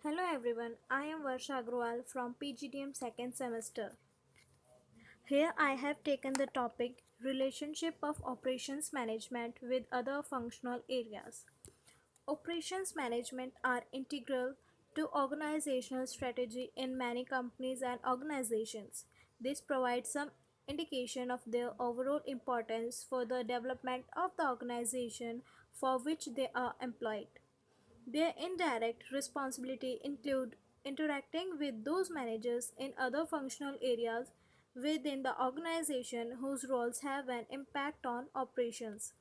Hello everyone, I am Varsha Agrawal from PGDM second semester. Here I have taken the topic Relationship of Operations Management with Other Functional Areas. Operations management are integral to organizational strategy in many companies and organizations. This provides some indication of their overall importance for the development of the organization for which they are employed. Their indirect responsibility include interacting with those managers in other functional areas within the organization whose roles have an impact on operations.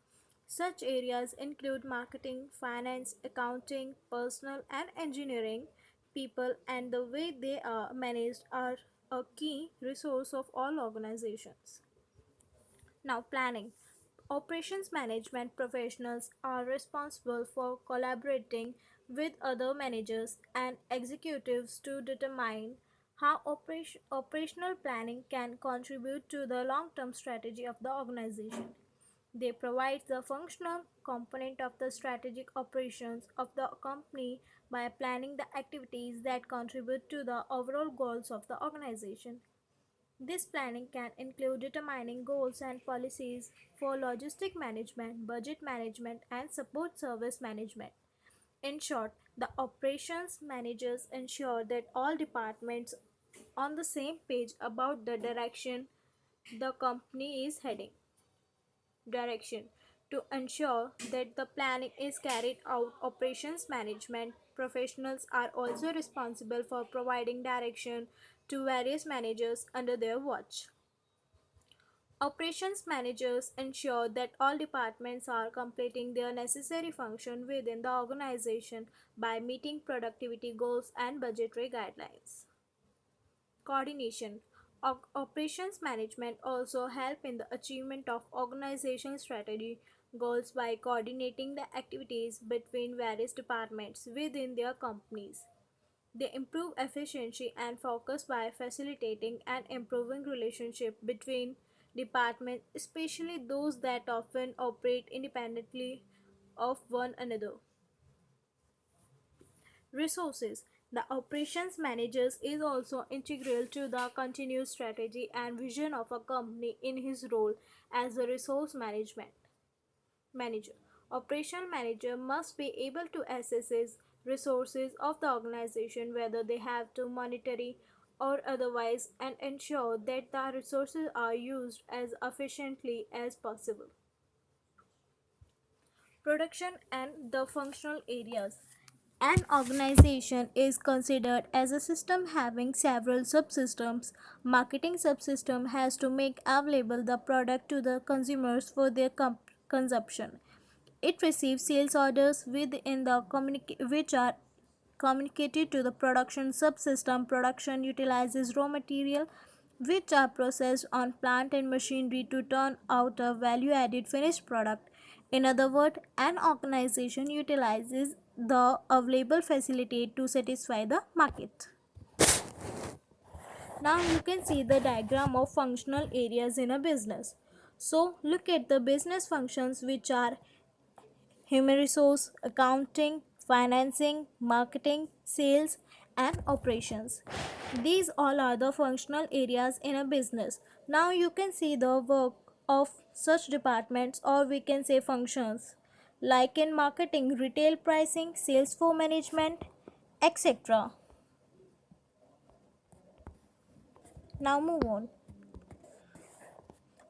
Such areas include marketing, finance, accounting, personnel and engineering. People and the way they are managed are a key resource of all organizations. Now, planning. Operations management professionals are responsible for collaborating with other managers and executives to determine how operational planning can contribute to the long term strategy of the organization. They provide the functional component of the strategic operations of the company by planning the activities that contribute to the overall goals of the organization. This planning can include determining goals and policies for logistic management, budget management, and support service management. In short, the operations managers ensure that all departments on the same page about the direction the company is heading. Direction. To ensure that the planning is carried out, operations management professionals are also responsible for providing direction to various managers under their watch. Operations managers ensure that all departments are completing their necessary function within the organization by meeting productivity goals and budgetary guidelines. Coordination. Operations management also help in the achievement of organizational strategy goals by coordinating the activities between various departments within their companies. They improve efficiency and focus by facilitating and improving relationship between departments, especially those that often operate independently of one another. Resources. The operations managers is also integral to the continuous strategy and vision of a company in his role as a resource management manager. Operational manager must be able to assess his resources of the organization, whether they have to monetary or otherwise, and ensure that the resources are used as efficiently as possible. Production and the functional areas. An organization is considered as a system having several subsystems. Marketing subsystem has to make available the product to the consumers for their consumption. It receives sales orders within the which are communicated to the production subsystem. Production utilizes raw material which are processed on plant and machinery to turn out a value added finished product. In other words, an organization utilizes the available facility to satisfy the market. Now you can see the diagram of functional areas in a business. So look at the business functions which are human resource, accounting, financing, marketing, sales, and operations. These all are the functional areas in a business. Now you can see the work of such departments, or we can say functions, like in marketing, retail pricing, sales for management, etc. Now move on.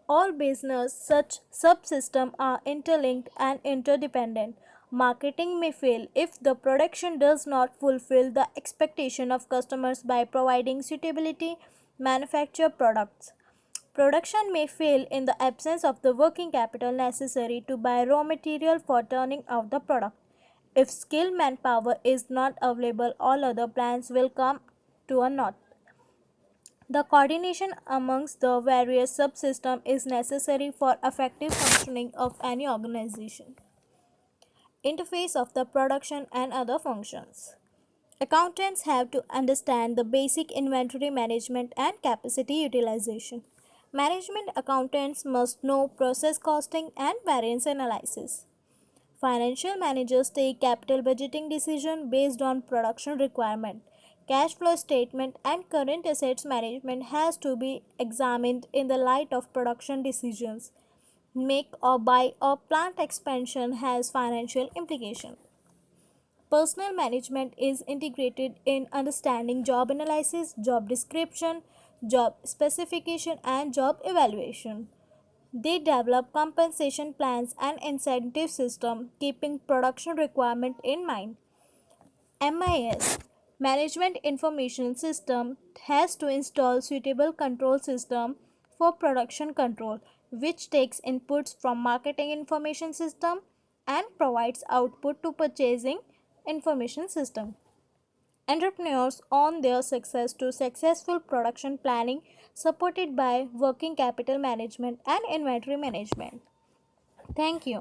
All business such subsystems are interlinked and interdependent. Marketing may fail if the production does not fulfill the expectation of customers by providing suitability manufactured products. Production may fail in the absence of the working capital necessary to buy raw material for turning out the product. If skilled manpower is not available, all other plans will come to a naught. The coordination amongst the various subsystems is necessary for effective functioning of any organization. Interface of the production and other functions. Accountants have to understand the basic inventory management and capacity utilization. Management accountants must know process costing and variance analysis. Financial managers take capital budgeting decision based on production requirement. Cash flow statement and current assets management has to be examined in the light of production decisions. Make or buy or plant expansion has financial implication. Personal management is integrated in understanding job analysis, job description, job specification, and job evaluation. They develop compensation plans and incentive system keeping production requirement in mind. MIS Management Information System has to install suitable control system for production control which takes inputs from marketing information system and provides output to purchasing information system. Entrepreneurs own their success to successful production planning supported by working capital management and inventory management. Thank you.